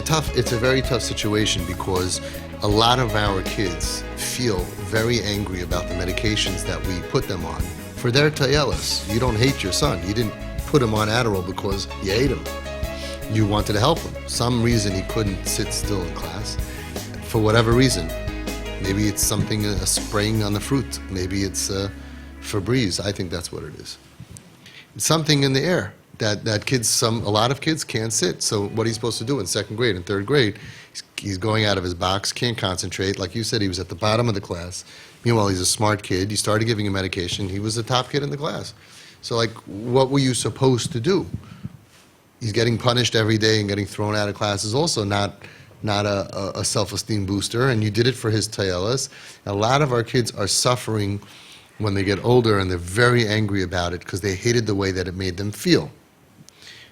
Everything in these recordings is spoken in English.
it's a very tough situation because a lot of our kids feel very angry about the medications that we put them on. For their tayelas, you don't hate your son. You didn't put him on Adderall because you hate him. You wanted to help him. Some reason he couldn't sit still in class, for whatever reason. Maybe it's something, a spraying on the fruit. Maybe it's Febreze. I think that's what it is. It's something in the air that kids, a lot of kids can't sit. So what he's supposed to do in second grade and third grade, he's going out of his box, can't concentrate. Like you said, he was at the bottom of the class. Meanwhile, he's a smart kid. You started giving him medication. He was the top kid in the class. So like, what were you supposed to do? He's getting punished every day and getting thrown out of class is also not a self-esteem booster, and you did it for his tayelas. A lot of our kids are suffering when they get older, and they're very angry about it because they hated the way that it made them feel.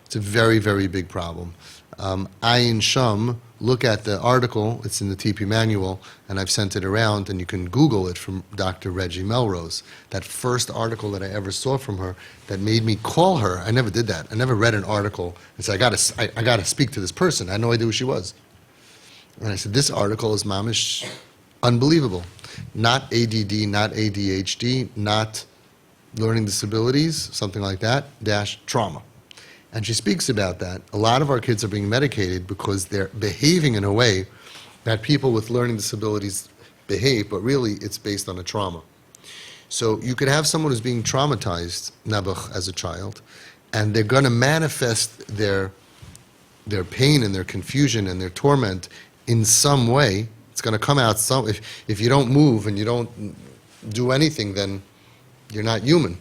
It's a very, very big problem. Ayin Sham, look at the article, it's in the TP manual, and I've sent it around, and you can Google it from Dr. Reggie Melrose. That first article that I ever saw from her that made me call her. I never did that. I never read an article and said, I gotta speak to this person. I had no idea who she was. And I said, this article is mamish unbelievable. Not ADD, not ADHD, not learning disabilities, something like that, dash trauma. And she speaks about that. A lot of our kids are being medicated because they're behaving in a way that people with learning disabilities behave, but really it's based on a trauma. So you could have someone who's being traumatized, nabuch, as a child, and they're going to manifest their pain and their confusion and their torment in some way. It's going to come out if you don't move and you don't do anything, then you're not human.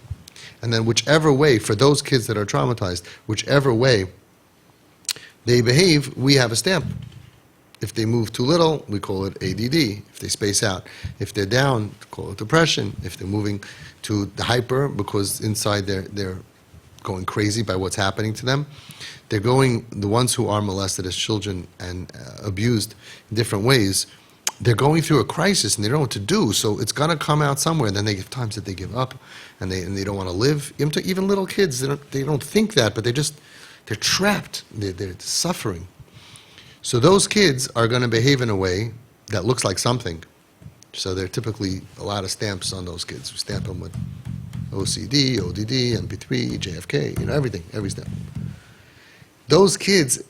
And then whichever way, for those kids that are traumatized, whichever way they behave, we have a stamp. If they move too little, we call it ADD. If they space out. If they're down, we call it depression. If they're moving to the hyper, because inside they're going crazy by what's happening to them, they're going, the ones who are molested as children and abused in different ways, they're going through a crisis and they don't know what to do, so it's going to come out somewhere. And then they have times that they give up and they don't want to live. Even little kids, they don't think that, but they're trapped. They're suffering. So those kids are going to behave in a way that looks like something. So there are typically a lot of stamps on those kids. We stamp them with OCD, ODD, MP3, JFK, everything, every stamp. Those kids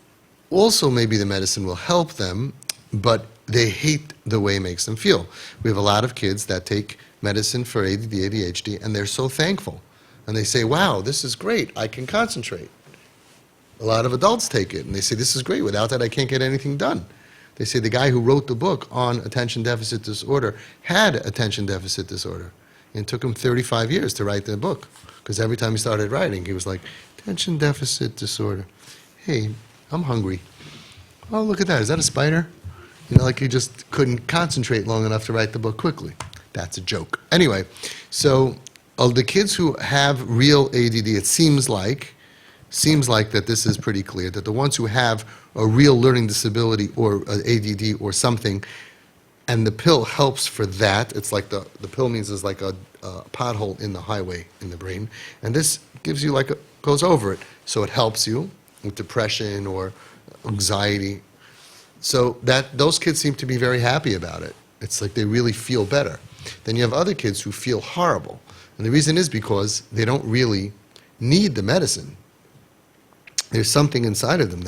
also, maybe the medicine will help them, but they hate the way it makes them feel. We have a lot of kids that take medicine for ADD, ADHD, and they're so thankful. And they say, wow, this is great, I can concentrate. A lot of adults take it, and they say, this is great, without that I can't get anything done. They say the guy who wrote the book on attention deficit disorder had attention deficit disorder. And it took him 35 years to write the book, because every time he started writing, he was like, attention deficit disorder. Hey, I'm hungry. Oh, look at that, is that a spider? Like he just couldn't concentrate long enough to write the book quickly. That's a joke. Anyway, so the kids who have real ADD, it seems like that this is pretty clear, that the ones who have a real learning disability or ADD or something, and the pill helps for that. It's like the pill means it's like a pothole in the highway in the brain, and this gives you goes over it, so it helps you with depression or anxiety. So those kids seem to be very happy about it. It's like they really feel better. Then you have other kids who feel horrible. And the reason is because they don't really need the medicine. There's something inside of them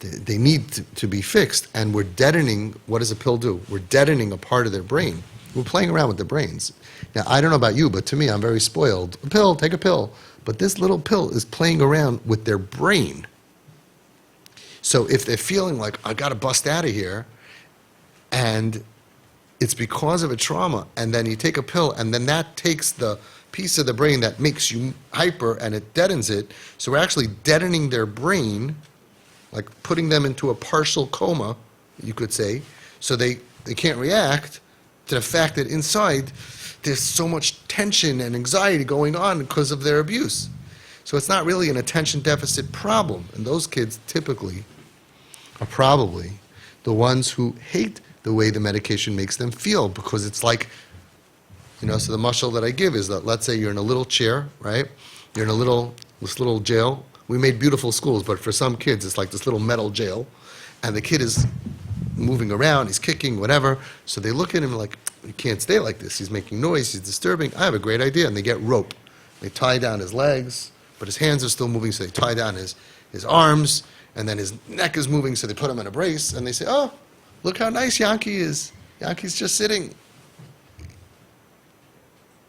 they need to be fixed. And we're deadening, what does a pill do? We're deadening a part of their brain. We're playing around with their brains. Now, I don't know about you, but to me, I'm very spoiled. A pill, take a pill. But this little pill is playing around with their brain. So if they're feeling like, I got to bust out of here, and it's because of a trauma, and then you take a pill, and then that takes the piece of the brain that makes you hyper, and it deadens it. So we're actually deadening their brain, like putting them into a partial coma, you could say, so they can't react to the fact that inside there's so much tension and anxiety going on because of their abuse. So it's not really an attention deficit problem. And those kids typically are probably the ones who hate the way the medication makes them feel, because it's like, so the mashal that I give is that, let's say you're in a little chair, right? You're in this little jail. We made beautiful schools, but for some kids it's like this little metal jail. and the kid is moving around, he's kicking, whatever. So they look at him like, he can't stay like this. He's making noise, he's disturbing. I have a great idea. And they get rope. They tie down his legs, but his hands are still moving, so they tie down his arms, and then his neck is moving, so they put him in a brace, and they say, oh, look how nice Yankee is. Yankee's just sitting.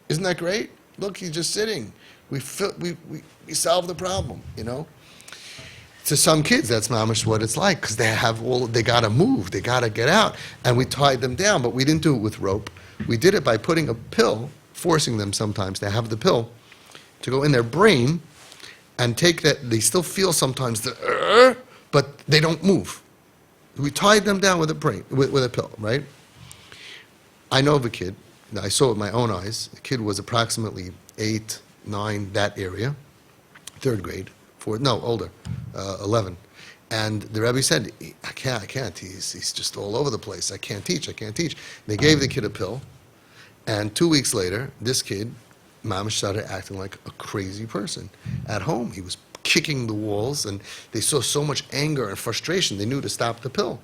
Isn't that great? Look, he's just sitting. We solved the problem, you know? To some kids, that's mamish what it's like, because they got to move, they got to get out. And we tied them down, but we didn't do it with rope. We did it by putting a pill, forcing them sometimes to have the pill, to go in their brain and take that. They still feel sometimes but they don't move. We tied them down with a pill, right? I know of a kid, I saw it with my own eyes. The kid was approximately 8, 9, that area, 3rd grade. Older, 11. And the Rebbe said, I can't. He's just all over the place. I can't teach. They gave the kid a pill. And 2 weeks later, this kid, Mama, started acting like a crazy person. At home, he was kicking the walls, and they saw so much anger and frustration, they knew to stop the pill.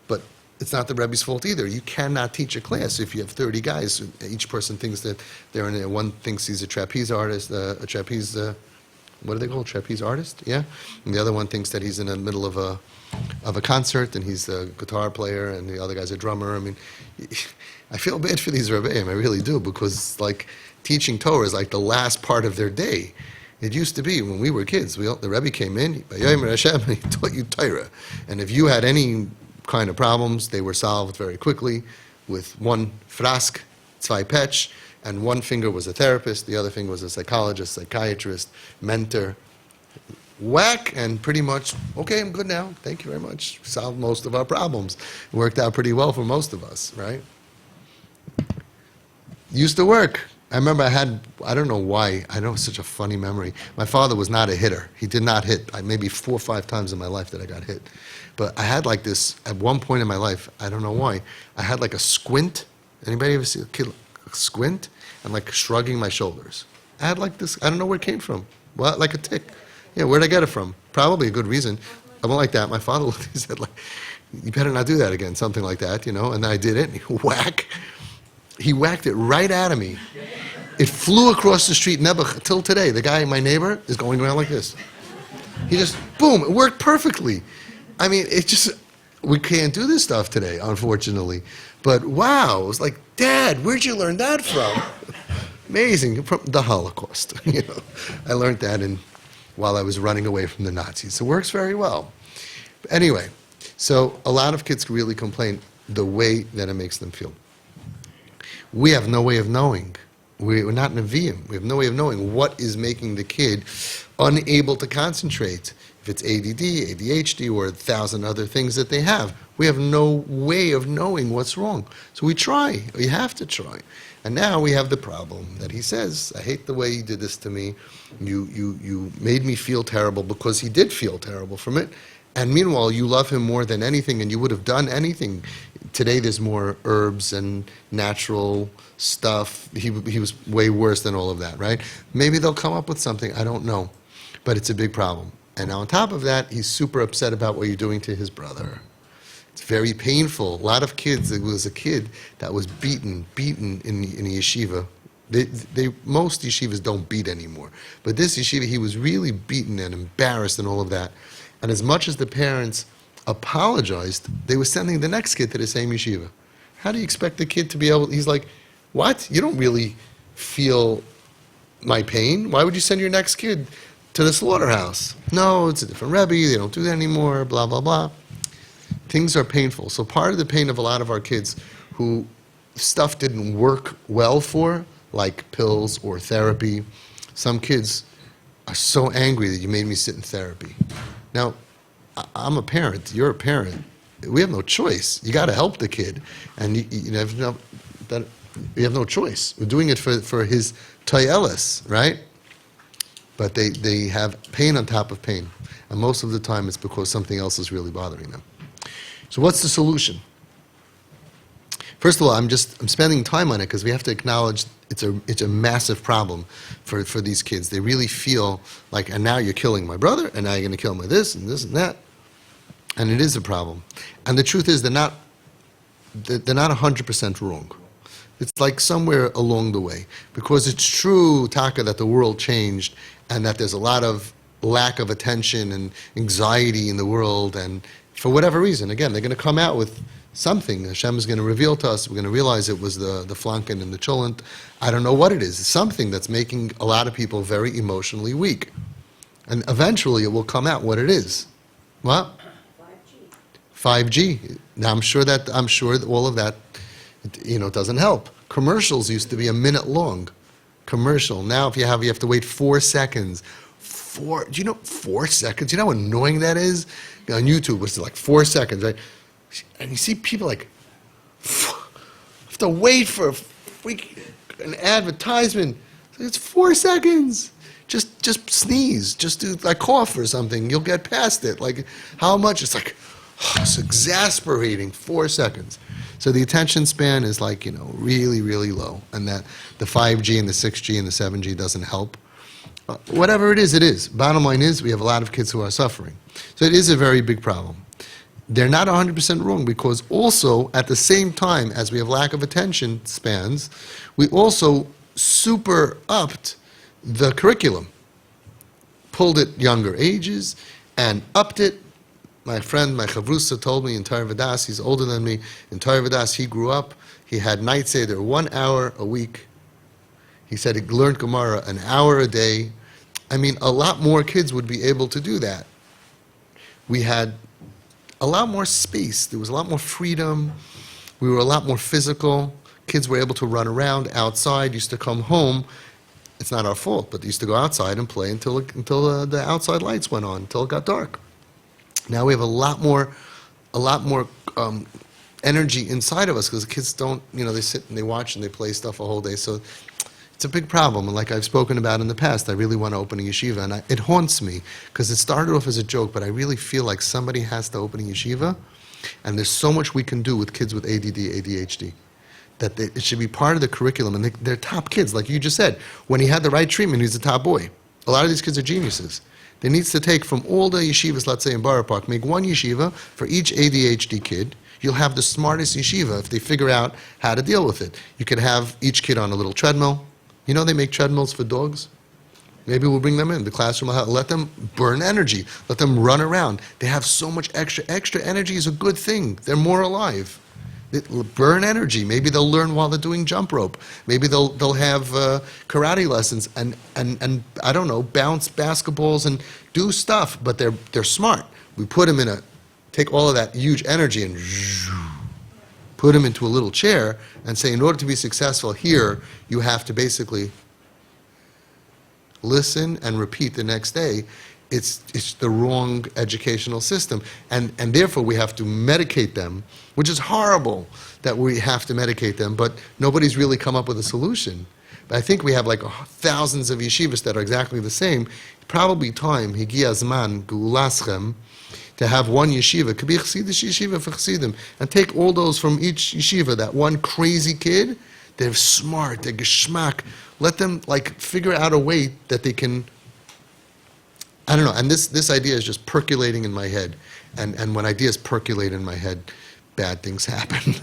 But it's not the Rebbe's fault either. You cannot teach a class if you have 30 guys. Each person thinks that they're in there. One thinks he's a trapeze artist, what do they call trapeze artist? Yeah, and the other one thinks that he's in the middle of a concert and he's a guitar player, and the other guy's a drummer. I mean, I feel bad for these rebbeim, I really do, because like teaching Torah is like the last part of their day. It used to be when we were kids. The Rebbe came in, and he taught you Torah, and if you had any kind of problems, they were solved very quickly with one frask, zwei petch. And one finger was a therapist, the other finger was a psychologist, psychiatrist, mentor. Whack, and pretty much, okay, I'm good now. Thank you very much. Solved most of our problems. It worked out pretty well for most of us, right? Used to work. I remember I don't know why, I know it's such a funny memory. My father was not a hitter. He did not hit. Maybe 4 or 5 times in my life that I got hit. But I had like this, at one point in my life, I don't know why, I had like a squint. Anybody ever see a kid squint? And like shrugging my shoulders. I had like this, I don't know where it came from. Well, like a tick. Yeah, where'd I get it from? Probably a good reason. I went like that. My father looked, he said, like, you better not do that again, something like that, you know. And then I did it, and he whacked it right out of me. It flew across the street, Nebuch, till today. The guy, my neighbor, is going around like this. He just, boom, it worked perfectly. I mean, we can't do this stuff today, unfortunately. But wow, it was like, Dad, where'd you learn that from? Amazing, from the Holocaust. You know, I learned that while I was running away from the Nazis. So it works very well. But anyway, so a lot of kids really complain the way that it makes them feel. We have no way of knowing. We're not Nevi'im. We have no way of knowing what is making the kid unable to concentrate. If it's ADD, ADHD, or 1,000 other things that they have. We have no way of knowing what's wrong. So we try. We have to try. And now we have the problem that he says, I hate the way you did this to me. You made me feel terrible, because he did feel terrible from it. And meanwhile, you love him more than anything, and you would have done anything. Today there's more herbs and natural stuff. He was way worse than all of that, right? Maybe they'll come up with something, I don't know. But it's a big problem. And on top of that, he's super upset about what you're doing to his brother. It's very painful. A lot of kids, there was a kid that was beaten in the yeshiva. Most yeshivas don't beat anymore. But this yeshiva, he was really beaten and embarrassed and all of that. And as much as the parents apologized, they were sending the next kid to the same yeshiva. How do you expect the kid to be able, he's like, what? You don't really feel my pain? Why would you send your next kid to the slaughterhouse? No, it's a different Rebbe, they don't do that anymore, blah, blah, blah. Things are painful. So part of the pain of a lot of our kids who stuff didn't work well for, like pills or therapy, some kids are so angry that you made me sit in therapy. Now, I'm a parent, you're a parent. We have no choice. You got to help the kid. And you have no choice. We're doing it for his tayelis, right? But they have pain on top of pain. And most of the time it's because something else is really bothering them. So what's the solution? First of all, I'm spending time on it because we have to acknowledge it's a massive problem for these kids. They really feel like, and now you're killing my brother, and now you're going to kill my this and this and that. And it is a problem. And the truth is, they're not 100% wrong. It's like somewhere along the way. Because it's true, Taka, that the world changed and that there's a lot of lack of attention and anxiety in the world. And for whatever reason, again, they're going to come out with something. Hashem is going to reveal to us. We're going to realize it was the flanken and the cholent. I don't know what it is. It's something that's making a lot of people very emotionally weak. And eventually it will come out what it is. What? 5G. Now I'm sure that all of that, doesn't help. Commercials used to be a minute long. Commercial. Now if you have to wait 4 seconds. Do you know 4 seconds? You know how annoying that is? On YouTube, it's like 4 seconds, right? And you see people like have to wait for an advertisement. It's 4 seconds. Just sneeze. Just do like cough or something. You'll get past it. Like how much? It's like it's exasperating. 4 seconds. So the attention span is like really really low, and that the 5G and the 6G and the 7G doesn't help. Whatever it is, it is. Bottom line is we have a lot of kids who are suffering. So it is a very big problem. They're not 100% wrong because also at the same time as we have lack of attention spans, we also super upped the curriculum. Pulled it younger ages and upped it. My friend, my chavrusa told me in Torah Vadas, he's older than me, in Torah Vadas he grew up, he had night seder 1 hour a week. He said he learned Gemara an hour a day. I mean, a lot more kids would be able to do that. We had a lot more space. There was a lot more freedom. We were a lot more physical. Kids were able to run around outside, used to come home. It's not our fault, but they used to go outside and play until the outside lights went on, until it got dark. Now we have a lot more energy inside of us because the kids don't, they sit and they watch and they play stuff a whole day. So it's a big problem, and like I've spoken about in the past, I really want to open a yeshiva, and it haunts me, because it started off as a joke, but I really feel like somebody has to open a yeshiva, and there's so much we can do with kids with ADD, ADHD, that it should be part of the curriculum, and they're top kids, like you just said. When he had the right treatment, he's a top boy. A lot of these kids are geniuses. They needs to take from all the yeshivas, let's say in Borough Park, make one yeshiva for each ADHD kid. You'll have the smartest yeshiva if they figure out how to deal with it. You could have each kid on a little treadmill. They make treadmills for dogs. Maybe we'll bring them in. The classroom will let them burn energy. Let them run around. They have so much extra. Extra energy is a good thing. They're more alive. They burn energy. Maybe they'll learn while they're doing jump rope. Maybe they'll have karate lessons and I don't know, bounce basketballs and do stuff. But they're smart. We put them take all of that huge energy and put them into a little chair and say, in order to be successful here, you have to basically listen and repeat the next day. It's the wrong educational system. And therefore we have to medicate them, which is horrible that we have to medicate them, but nobody's really come up with a solution. But I think we have like thousands of yeshivas that are exactly the same. Probably time, higia zman, geulaschem, to have one yeshiva, could be a chassidish yeshiva for chassidim, and take all those from each yeshiva, that one crazy kid, they're smart, they're geschmack, let them figure out a way that they can, I don't know, and this idea is just percolating in my head, and when ideas percolate in my head, bad things happen,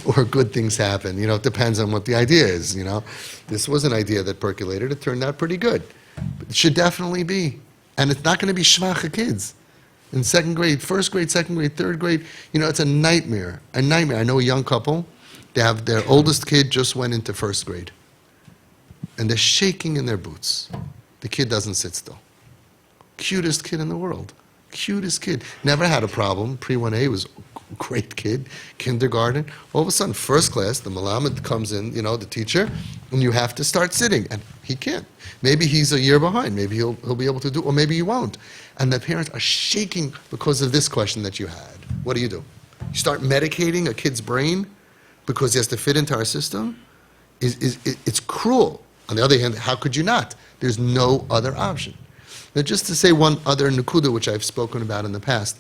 or good things happen, it depends on what the idea is, This was an idea that percolated, it turned out pretty good. But it should definitely be, and it's not going to be shvacha kids. In second grade, first grade, second grade, third grade, it's a nightmare. A nightmare. I know a young couple, they have their oldest kid just went into first grade. And they're shaking in their boots. The kid doesn't sit still. Cutest kid in the world. Cutest kid. Never had a problem. Pre-1A was a great kid. Kindergarten. All of a sudden, first class, the malamed comes in, the teacher, and you have to start sitting. And he can't. Maybe he's a year behind. Maybe he'll be able to do it, or maybe he won't. And the parents are shaking because of this question that you had. What do? You start medicating a kid's brain because he has to fit into our system? It's cruel. On the other hand, how could you not? There's no other option. Now, just to say one other nukuda, which I've spoken about in the past.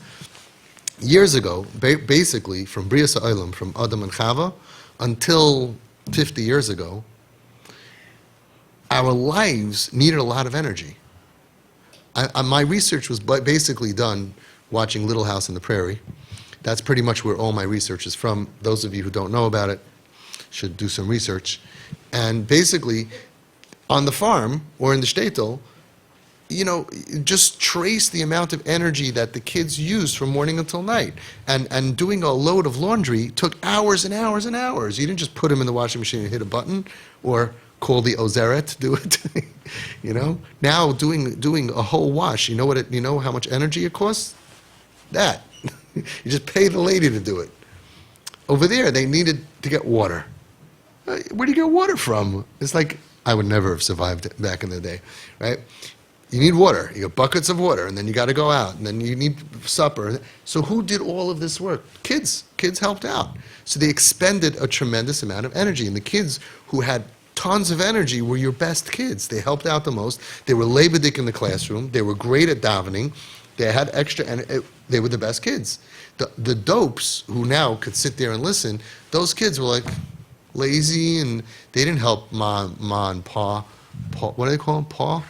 Years ago, basically, from Brias Ha'olam, from Adam and Chava, until 50 years ago, our lives needed a lot of energy. My research was basically done watching Little House on the Prairie. That's pretty much where all my research is from. Those of you who don't know about it should do some research. And basically, on the farm or in the shtetl, just trace the amount of energy that the kids use from morning until night. And doing a load of laundry took hours and hours and hours. You didn't just put them in the washing machine and hit a button or call the ozeret to do it. Now doing a whole wash, you know how much energy it costs? That. You just pay the lady to do it. Over there, they needed to get water. Where do you get water from? It's like, I would never have survived back in the day, right? You need water. You got buckets of water, and then you got to go out, and then you need supper. So who did all of this work? Kids. Kids helped out. So they expended a tremendous amount of energy, and the kids who had tons of energy were your best kids. They helped out the most. They were lebedik in the classroom. They were great at davening. They had extra energy. They were the best kids. The dopes who now could sit there and listen, those kids were like lazy, and they didn't help ma and pa. What do they call them? Pa?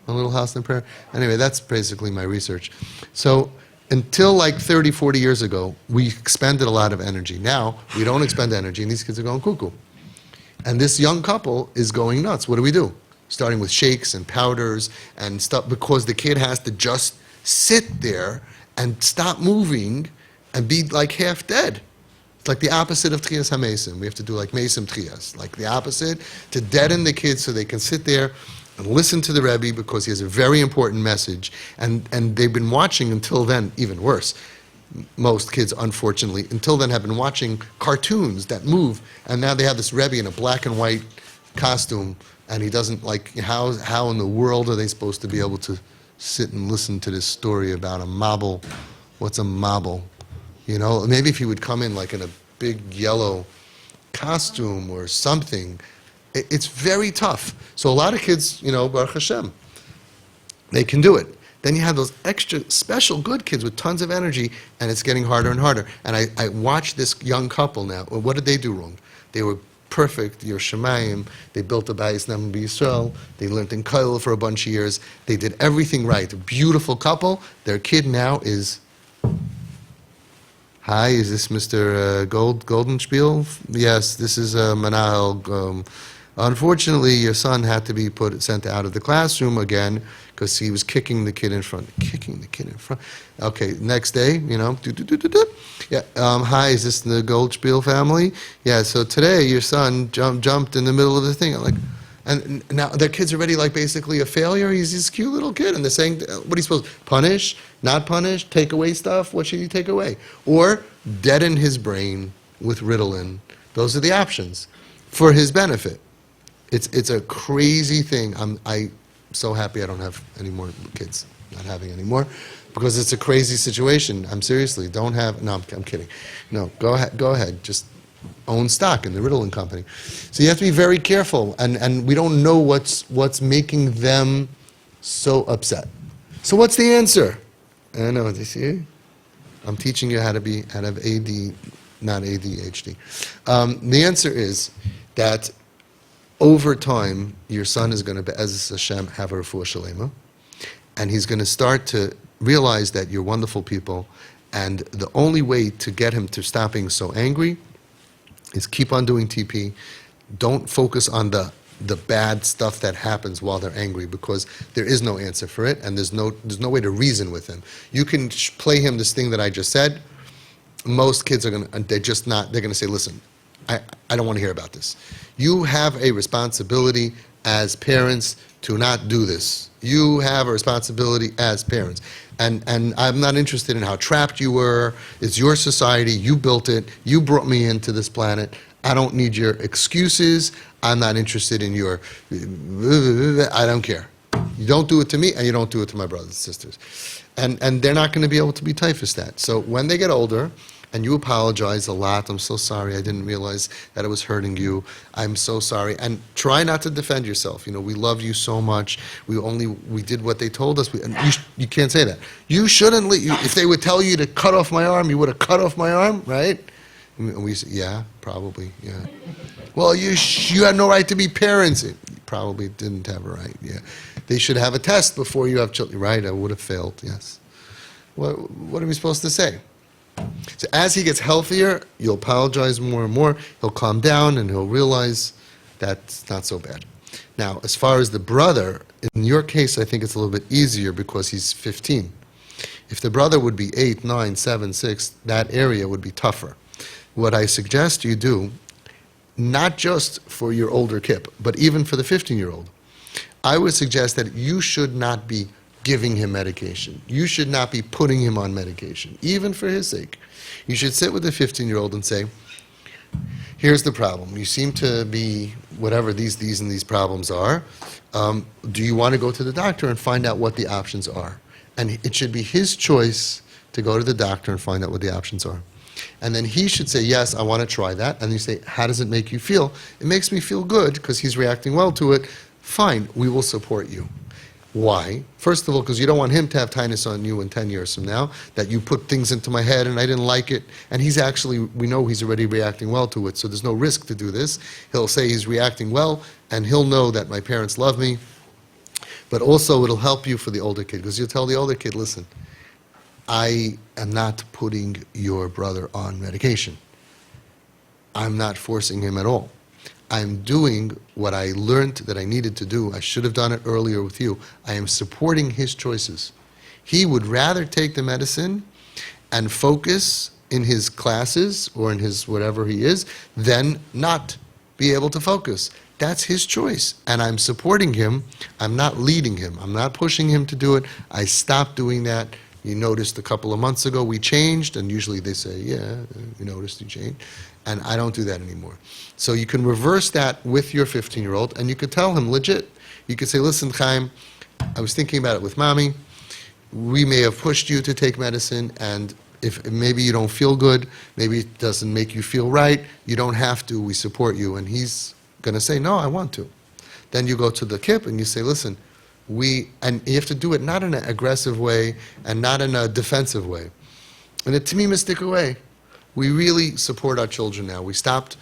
A Little House on the Prairie? Anyway, that's basically my research. So until like 30, 40 years ago, we expended a lot of energy. Now, we don't expend energy, and these kids are going cuckoo. And this young couple is going nuts. What do we do? Starting with shakes and powders and stuff, because the kid has to just sit there and stop moving and be like half dead. It's like the opposite of Tchias HaMesim. We have to do like Mesim Tchias, like the opposite, to deaden the kids so they can sit there and listen to the Rebbe, because he has a very important message. And they've been watching until then, even worse. Most kids, unfortunately, until then have been watching cartoons that move, and now they have this Rebbe in a black and white costume, and he doesn't, like, how in the world are they supposed to be able to sit and listen to this story about a mabel? What's a mabel? Maybe if he would come in like in a big yellow costume or something. It's very tough. So a lot of kids, Baruch Hashem, they can do it. Then you have those extra special good kids with tons of energy, and it's getting harder and harder. And I watched this young couple now. What did they do wrong? They were perfect, Yerushalayim. They built a Bayis Nam B'Yisrael. They learned in Koil for a bunch of years. They did everything right. A beautiful couple. Their kid now is... Hi, is this Mr. Goldenspiel? Yes, this is Manahel. Unfortunately, your son had to be sent out of the classroom again because he was kicking the kid in front. Okay, next day, Yeah, hi, is this the Goldspiel family? Yeah, so today your son jumped in the middle of the thing. And now their kid's already like basically a failure. He's this cute little kid, and they're saying, what are you supposed to punish? Not punish? Take away stuff? What should he take away? Or deaden his brain with Ritalin. Those are the options for his benefit. It's a crazy thing. I'm so happy I don't have any more kids. Not having any more, because it's a crazy situation. I'm seriously don't have. No, I'm kidding. No, go ahead. Just own stock in the Ritalin company. So you have to be very careful, and we don't know what's making them so upset. So what's the answer? I know, do you see? I'm teaching you how to have AD, not ADHD. The answer is that over time, your son is going to, Be'ez Hashem, have a refuah shalema, and he's going to start to realize that you're wonderful people, and the only way to get him to stop being so angry is keep on doing TP. Don't focus on the bad stuff that happens while they're angry, because there is no answer for it, and there's no way to reason with him. You can play him this thing that I just said. Most kids are they're going to say, listen, I don't want to hear about this. You have a responsibility as parents to not do this. You have a responsibility as parents. And I'm not interested in how trapped you were. It's your society. You built it. You brought me into this planet. I don't need your excuses. I'm not interested in your... I don't care. You don't do it to me, and you don't do it to my brothers and sisters. And they're not going to be able to be typhus that. So when they get older, and you apologize a lot, I'm so sorry, I didn't realize that it was hurting you, I'm so sorry, and try not to defend yourself. We love you so much, we did what they told us, you can't say that. You shouldn't, if they would tell you to cut off my arm, you would have cut off my arm, right? And we say, yeah, probably, yeah. Well, you had no right to be parents. You probably didn't have a right, yeah. They should have a test before you have children, right? I would have failed, yes. What are we supposed to say? So as he gets healthier, you'll apologize more and more. He'll calm down and he'll realize that's not so bad. Now, as far as the brother, in your case, I think it's a little bit easier because he's 15. If the brother would be 8, 9, 7, 6, that area would be tougher. What I suggest you do, not just for your older kid, but even for the 15-year-old, I would suggest that you should not be giving him medication. You should not be putting him on medication, even for his sake. You should sit with the 15-year-old and say, here's the problem. You seem to be whatever these and these problems are. Do you want to go to the doctor and find out what the options are? And it should be his choice to go to the doctor and find out what the options are. And then he should say, yes, I want to try that. And you say, how does it make you feel? It makes me feel good because he's reacting well to it. Fine, we will support you. Why? First of all, because you don't want him to have tinnitus on you in 10 years from now, that you put things into my head and I didn't like it. And he's actually, we know he's already reacting well to it, so there's no risk to do this. He'll say he's reacting well, and he'll know that my parents love me. But also it'll help you for the older kid, because you'll tell the older kid, listen, I am not putting your brother on medication. I'm not forcing him at all. I'm doing what I learned that I needed to do. I should have done it earlier with you. I am supporting his choices. He would rather take the medicine and focus in his classes or in his whatever he is than not be able to focus. That's his choice, and I'm supporting him. I'm not leading him. I'm not pushing him to do it. I stopped doing that. You noticed a couple of months ago we changed, and usually they say, yeah, we noticed you changed, and I don't do that anymore. So you can reverse that with your 15-year-old, and you could tell him legit. You could say, listen, Chaim, I was thinking about it with Mommy. We may have pushed you to take medicine, and if maybe you don't feel good, maybe it doesn't make you feel right, you don't have to, we support you. And he's going to say, no, I want to. Then you go to the kip and you say, listen, and you have to do it not in an aggressive way and not in a defensive way. In a tamimistic way. We really support our children now. We stopped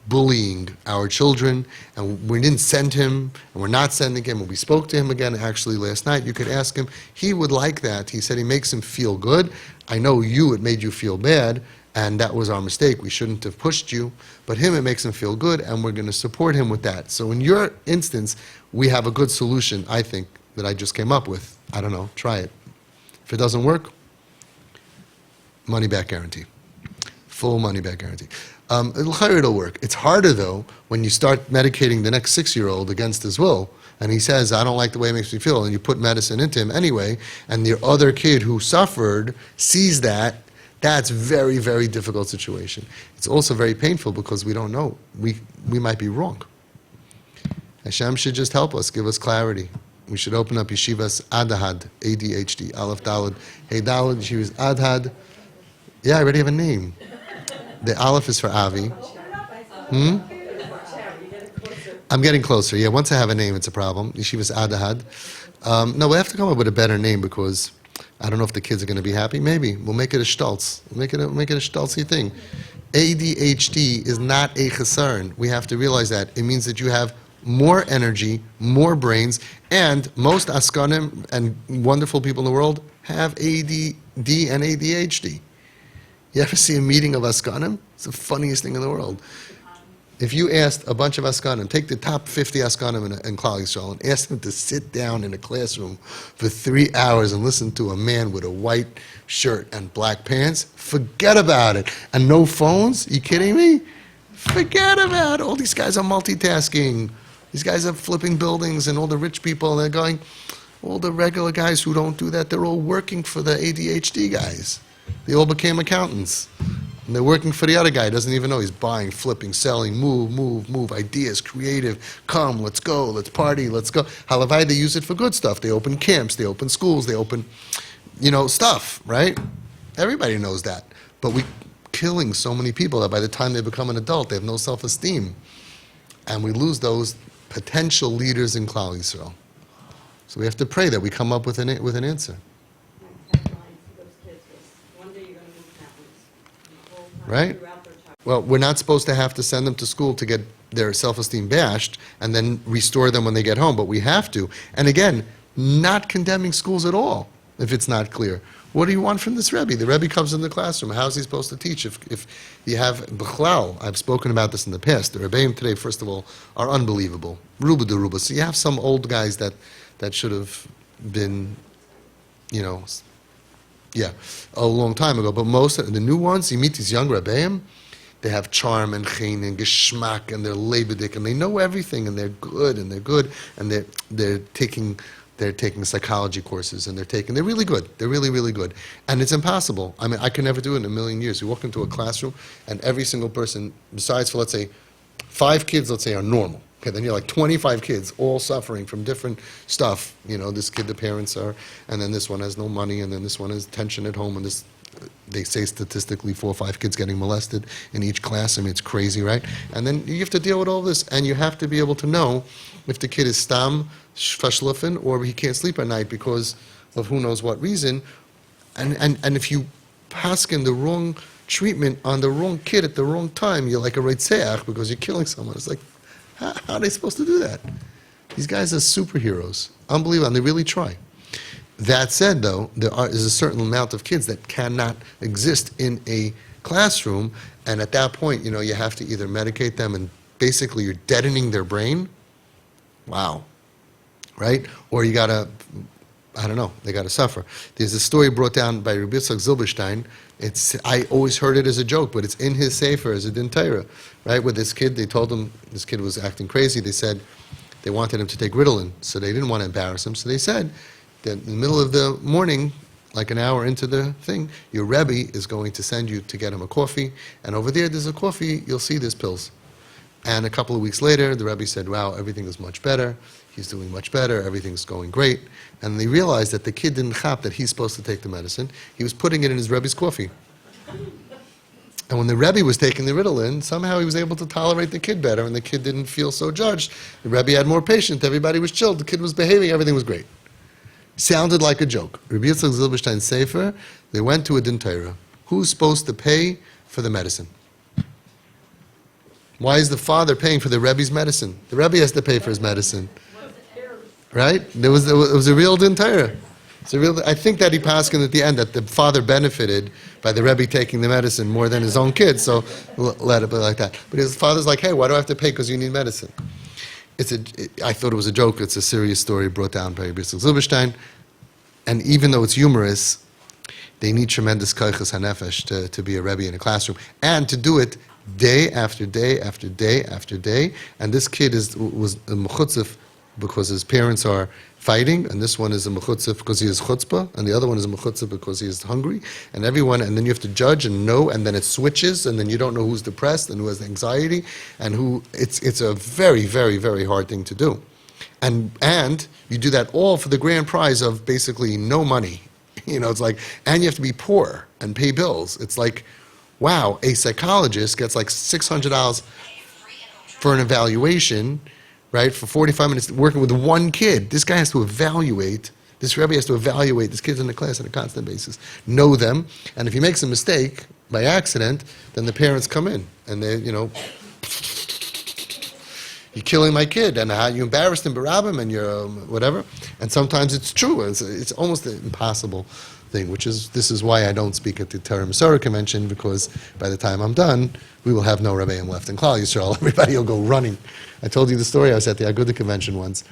bullying our children, and we didn't send him, and we're not sending him, and we spoke to him again actually last night. You could ask him. He would like that. He said he makes him feel good. I know it made you feel bad, and that was our mistake. We shouldn't have pushed you, but him, it makes him feel good, and we're going to support him with that. So in your instance, we have a good solution, I think, that I just came up with. I don't know, try it. If it doesn't work, money-back guarantee. Full money-back guarantee. It'll work. It's harder, though, when you start medicating the next 6-year-old against his will, and he says, I don't like the way it makes me feel, and you put medicine into him anyway, and the other kid who suffered sees that. That's very, very difficult situation. It's also very painful because we don't know. We might be wrong. Hashem should just help us, give us clarity. We should open up yeshivas Adhad, ADHD, Aleph Dalad, Hey Dalad, yeshivas Adhad. Yeah, I already have a name. The Aleph is for Avi. I'm getting closer. Yeah, once I have a name, it's a problem. Yeshivas Adhad. No, we have to come up with a better name because I don't know if the kids are going to be happy. Maybe. We'll make it a stolz. We'll make it a stolzy thing. ADHD is not a chesarn. We have to realize that. It means that you have more energy, more brains, and most askanim and wonderful people in the world have ADD and ADHD. You ever see a meeting of askanim? It's the funniest thing in the world. If you asked a bunch of askanim, take the top 50 askanim in Klal Yisrael and ask them to sit down in a classroom for 3 hours and listen to a man with a white shirt and black pants, forget about it. And no phones? You kidding me? Forget about it. All these guys are multitasking. These guys are flipping buildings, and all the rich people, they're going, all the regular guys who don't do that, they're all working for the ADHD guys. They all became accountants. And they're working for the other guy. He doesn't even know. He's buying, flipping, selling, move, ideas, creative, come, let's go, let's party, let's go. Halavai, they use it for good stuff. They open camps, they open schools, they open, stuff, right? Everybody knows that. But we're killing so many people that by the time they become an adult, they have no self-esteem. And we lose those potential leaders in Klal Yisrael. So we have to pray that we come up with an answer. Right? Well, we're not supposed to have to send them to school to get their self-esteem bashed and then restore them when they get home, but we have to. And again, not condemning schools at all. if it's not clear. What do you want from this Rebbe? The Rebbe comes in the classroom. How is he supposed to teach? If you have B'chlal, I've spoken about this in the past. The Rebbeim today, first of all, are unbelievable. Ruba de Ruba. So you have some old guys that should have been, a long time ago. But most of the new ones, you meet these young Rebbeim, they have charm and chen and geschmack and they're lebedik and they know everything and they're good and they're taking psychology courses and they're really good. They're really, really good. And it's impossible. I mean, I could never do it in a million years. You walk into a classroom and every single person, besides for, let's say, 5 kids, let's say, are normal. Okay, then you're like 25 kids, all suffering from different stuff. This kid, the parents are, and then this one has no money, and then this one has tension at home, and this, they say statistically 4 or 5 kids getting molested in each class. I mean, it's crazy, right? And then you have to deal with all this, and you have to be able to know if the kid is stam, shvashlufen, or he can't sleep at night because of who knows what reason. And if you paskin the wrong treatment on the wrong kid at the wrong time, you're like a reitzeach because you're killing someone. It's like, how are they supposed to do that? These guys are superheroes. Unbelievable, and they really try. That said, though, there is a certain amount of kids that cannot exist in a classroom, and at that point, you have to either medicate them, and basically you're deadening their brain. Wow. Right? Or you gotta, they gotta suffer. There's a story brought down by Rabbi Yitzchak Zilberstein. I always heard it as a joke, but it's in his sefer as a din Torah, right? With this kid, they told him this kid was acting crazy. They said they wanted him to take Ritalin, so they didn't want to embarrass him. So they said that in the middle of the morning, like an hour into the thing, your Rebbe is going to send you to get him a coffee, and over there's a coffee, you'll see there's pills. And a couple of weeks later, the Rebbe said, wow, everything is much better. He's doing much better. Everything's going great. And they realized that the kid didn't chap that he's supposed to take the medicine. He was putting it in his Rebbe's coffee. And when the Rebbe was taking the Ritalin, somehow he was able to tolerate the kid better, and the kid didn't feel so judged. The Rebbe had more patience. Everybody was chilled. The kid was behaving. Everything was great. Sounded like a joke. Rabbi Yitzchak Zilberstein's sefer, they went to a din Torah. Who's supposed to pay for the medicine? Why is the father paying for the Rebbe's medicine? The Rebbe has to pay for his medicine. Right? It was a real din Torah. I think that he passed in at the end that the father benefited by the Rebbe taking the medicine more than his own kids, so let it be like that. But his father's like, hey, why do I have to pay? Because you need medicine. I thought it was a joke. It's a serious story brought down by Rabbi Yitzchak Zilberstein. And even though it's humorous, they need tremendous koiches hanefesh to be a Rebbe in a classroom. And to do it day after day after day after day. And this kid was a mechutzif because his parents are fighting, and this one is a mechutzif because he is chutzpah, and the other one is a mechutzif because he is hungry, and everyone, and then you have to judge and know, and then it switches, and then you don't know who's depressed and who has anxiety, and who, it's a very, very, very hard thing to do. And you do that all for the grand prize of basically no money. It's like, and you have to be poor and pay bills. It's like, wow, a psychologist gets like $600 for an evaluation, right, for 45 minutes working with one kid. This guy has to evaluate, this Rebbe has to evaluate this kid's in the class on a constant basis, know them, and if he makes a mistake by accident, then the parents come in, and they, you're killing my kid, and how you embarrassed him, barabim, and you're whatever. And sometimes it's true. It's almost an impossible thing, this is why I don't speak at the Torah Masorah convention, because by the time I'm done, we will have no Rebbeim left in Klal Yisrael. Everybody will go running. I told you the story. I was at the Agudah convention once.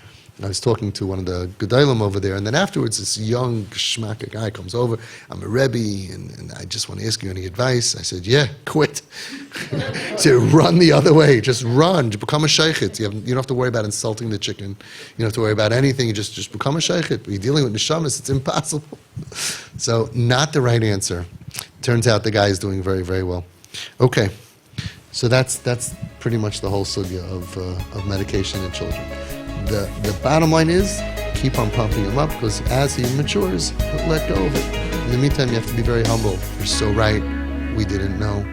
I was talking to one of the Gedolim over there, and then afterwards, this young geschmack guy comes over. I'm a Rebbe, and I just want to ask you any advice. I said, yeah, quit. He said, run the other way. Just run. Become a shaykhit. You don't have to worry about insulting the chicken. You don't have to worry about anything. You just become a shaykhit. You're dealing with neshamas. It's impossible. So, not the right answer. Turns out the guy is doing very, very well. Okay. So that's pretty much the whole sugya of medication in children. The bottom line is, keep on pumping him up, because as he matures, he'll let go of it. In the meantime, you have to be very humble. You're so right. We didn't know.